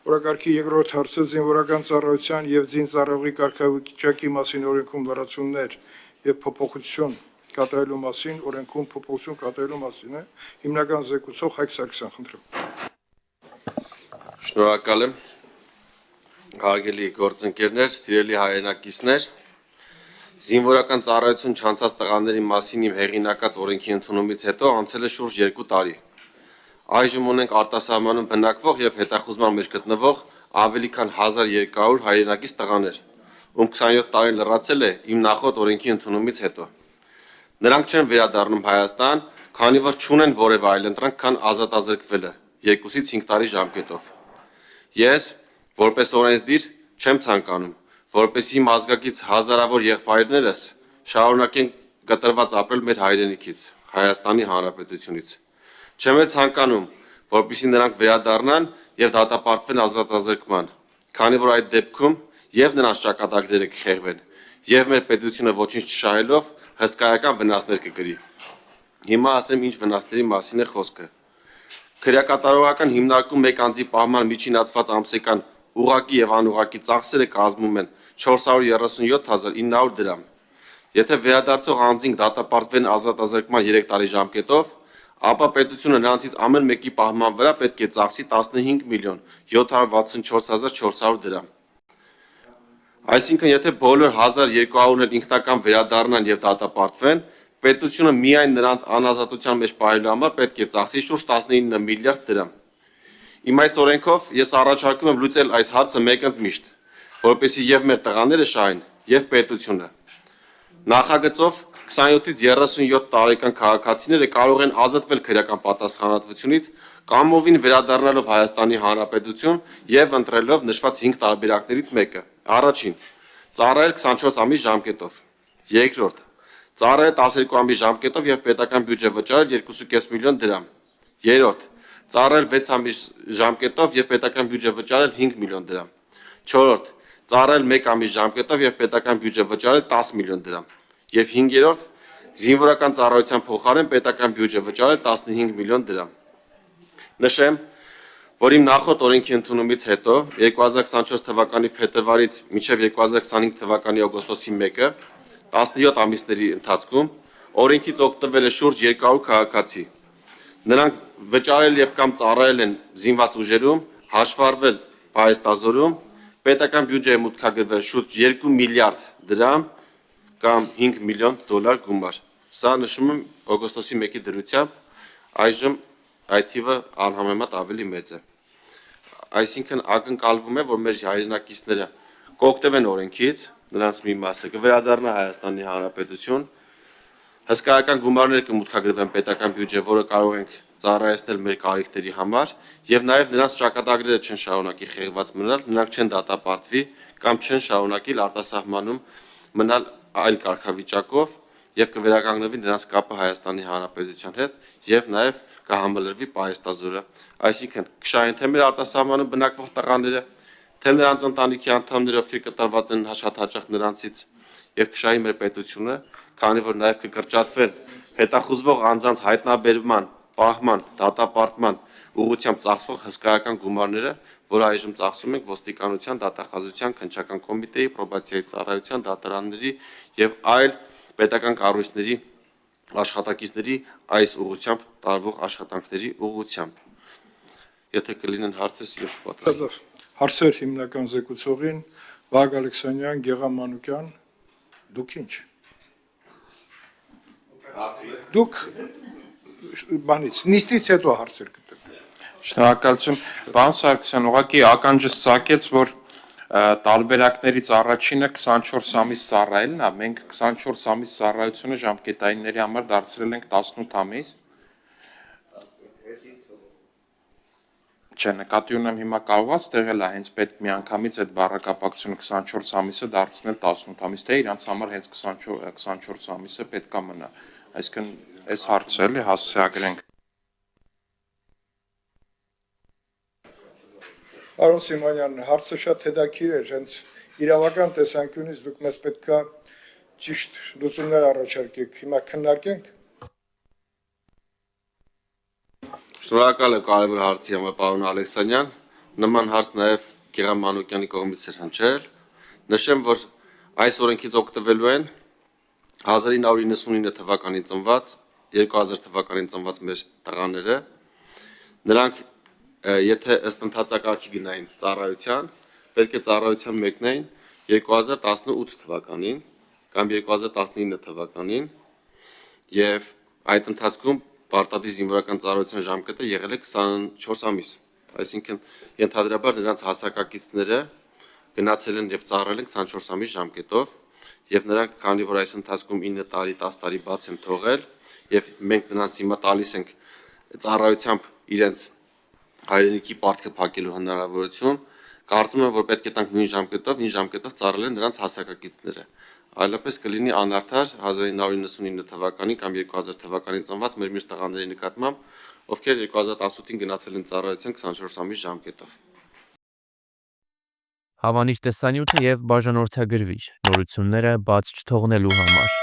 Օրակարգի երկրորդ հարցը զինվորական ծառայության եւ զինծառայողի կարգավիճակի մասին օրենքում լրացումներ եւ փոփոխություն կատարելու մասին օրենքում փոփոխություն կատարելու մասին է հիմնական զեկուցող Հայկ Սարգսյան խնդրում։ Շնորհակալ եմ հարգելի գործընկերներ, սիրելի հայրենակիցներ, զինվորական ծառայություն չանցած տղաների մասին իմ հեղինակած օրենքի ընդունումից հետո անցել է շուրջ 2 տարի։ Այժմ ունենք արտասահմանում բնակվող եւ հետախուզման մեջ գտնվող ավելի քան 1200 հայրենակից տղաներ, ում 27 տարին լրացել է իմ նախորդ օրենքի ընդունումից հետո։ Նրանք չեն վերադառնում Հայաստան, քանի որ չունեն որևէ այլ ընտրանք, քան ազատազրկվելը 2-ից 5 տարի ժամկետով։ Ես, որպես օրենսդիր, չեմ ցանկանում, որպես իմ ազգակից հազարավոր եղբայրներս շարունակեն կտրված ապրել մեր հայրենիքից, Հայաստանի Հանրապետությունից։ Չեմ էլ ցանկանում, որպեսզի նրանք վերադառնան եւ դատապարտվեն ազատազրկման, քանի որ այդ դեպքում եւ նրանց ճակատագրերը կխեղվեն, եւ մեր պետությունը ոչինչ չշահելով հսկայական վնասներ կկրի։ Հիմա ասեմ ինչ վնասների մասին է խոսքը։ Քրեակատարողական հիմնարկում մեկ անձի պահման միջինացված ամսական ուղղակի եւ անուղղակի ծախսերը կազմում են 437.900 դրամ։ Եթե վերադարձող անձին դատապարտվեն ազատազրկման 3 տարի ժամկետով, ապա պետությունը նրանցից ամեն մեկի պահման վրա պետք է ծախսի 15.764.400 դրամ։ Այսինքն, եթե բոլոր 1200-ն ինքնական վերադառնան եւ դատապարտվեն, պետությունը միայն նրանց անազատության մեջ պահելու համար պետք է ծախսի շուրջ 19 միլիարդ դրամ։ Իմ այս օրենքով ես առաջարկում եմ լուծել այս հարցը մեկընդմիշտ, որպեսզի եւ մեր տղաները շահեն, եւ պետությունը։ Նախագծով 27-ից 37 տարեկան քաղաքացիները կարող են ազատվել քրեական պատասխանատվությունից կամովին վերադառնալով Հայաստանի Հանրապետություն եւ ընտրելով նշված 5 տարբերակներից մեկը։ Առաջին՝ ծառայել 24 ամիս ժամկետով։ Երկրորդ՝ ծառայել 12 ամիս ժամկետով եւ պետական բյուջե վճարել 2.5 միլիոն դրամ։ Երրորդ՝ ծառայել 6 ամիս ժամկետով եւ պետական բյուջե վճարել 5 միլիոն դրամ։ Չորրորդ՝ ծառայել 1 ամիս ժամկետով եւ պետական բյուջե վճարել 10 միլիոն դրամ։ Եվ 5-րդ՝ զինվորական ծառայության փոխարեն պետական բյուջե վճարել 15 միլիոն դրամ։ Նշեմ, որ իմ նախորդ օրենքի ընդունումից հետո 2024 թվականի փետրվարից մինչև 2025 թվականի օգոստոսի 1-ը 17 ամիսների ընթացքում օրենքից օգտվել է շուրջ 200 քաղաքացի։ Նրանք վճարել եւ կամ ծառայել են զինված ուժերում, հաշվառվել պահեստազորում, պետական բյուջեի մուտքագրվել շուրջ 2 միլիարդ դրամ կամ 5 միլիոն դոլար գումար։ Սա նշում եմ օգոստոսի 1-ի դրությամբ, այժմ այդ թիվը անհամեմատ ավելի մեծ է։ Այսինքն ակնկալվում է, որ մեր հայրենակիցները կօգտվեն օրենքից, նրանց մի մասը կվերադառնա Հայաստանի Հանրապետություն, հսկայական գումարներ կմուտքագրվեն պետական բյուջե, որը կարող ենք ծառայեցնել մեր կարիքների համար, եւ նաեւ նրանց ճակատագրերը չեն շարունակի խեղված մնալ, նրանք չեն դատապարտվի կամ չեն շարունակի արտասահմանում մնալ այլ կարգավիճակով եւ կվերականգնվի նրանց կապը Հայաստանի Հանրապետության հետ եւ նաեւ կհամալրվի պահեստազորը, այսինքն կշահեն թե մեր արտասահմանում բնակվող տղաները, թե նրանց ընտանիքի անդամները, ովքեր կտրված են շատ հաճախ նրանցից եւ կշահի մեր պետությունը, քանի որ նաեւ կկրճատվեն հետախուզվող անձանց հայտնաբերման, պահման, դատապարտման ուղղությամբ ծախսվող հսկայական գումարները, որ այժմ ծախսում ենք ոստիկանության, դատախազության, քննչական կոմիտեի, պրոբացիայի ծառայության, դատարանների եւ այլ պետական կառույցների աշխատակիցների այս ուղղությամբ տարվող աշխատանքների ուղղությամբ։ Եթե կլինեն հարցեր, ես պատասխան։ Հարցեր հիմնական զեկուցողին Վահագ Ալեքսանյան, Գեգամ Մանուկյան, դուք ինչ։ Դուք բանից նիստից հետո հարցեր կտեք։ Շնորհակալություն, պարոն Սարգսյան, ուղղակի ականջս ցակեց, որ տարբերակներից առաջինը 24 ամիս ծառայելն է, մենք 24 ամիս ծառայությունը ժամկետայինների համար դարձրել ենք 18 ամիս։ Չէ, նկատի ունեմ հիմա կարողած տեղել է հենց պետք միանգամից այդ բառակապակցությունը 24 ամիսը դարձնել 18 ամիս, թե իրանց համար հենց 24 ամիսը պետքա մնա։ Այսինքն այս հարցը էլի հասցեագրենք։ Պարոն Սիմոնյան, հարցը շատ հետաքրքիր էր, հենց իրավական տեսանկյունից դուք մեզ պետքա ճիշտ լուծումներ առաջարկեք, հիմա քննարկենք։ Շնորհակալ եմ կարևոր հարցի համար, պարոն Ալեքսանյան։ Նման հարց նաև Գեղամ Մանուկյանի կողմից էր հնչել։ Նշեմ, որ այս օրենքից օգտվելու են 1999 թվականին ծնված, 2000 թվականին ծնված մեր տղաները։ Նրանք եթե ըստ ընթացակարգի գնային ծառայության, պետք է ծառայության մեկնեին 2018 թվականին կամ 2019 թվականին եւ այդ ընթացքում պարտադիր զինվորական ծառայության ժամկետը եղել է 24 ամիս։ Այսինքն ենթադրաբար նրանց հասակակիցները գնացել են եւ ծառայել են 24 ամիս ժամկետով եւ նրանք քանի որ այս ընթացքում 9 տարի 10 տարի բաց են թողել եւ մենք նրանց հիմա տալիս ենք ծառայությամբ իրենց հայրենիքի պարտքը փակելու հնարավորություն, կարծում եմ որ պետք է տանք նույն ժամկետով ծառայել են նրանց հասակակիցները։ Այլապես կլինի անարդար 1999 թվականին կամ 2000 թվականին ծնված մեր մյուս տղաների նկատմամբ, ովքեր 2018-ին գնացել են ծառայության 24 ամիս ժամկետով։ Հավանիր տեսանյութը եւ բաժանորդագրվիչ նորությունները բաց չթողնելու համար։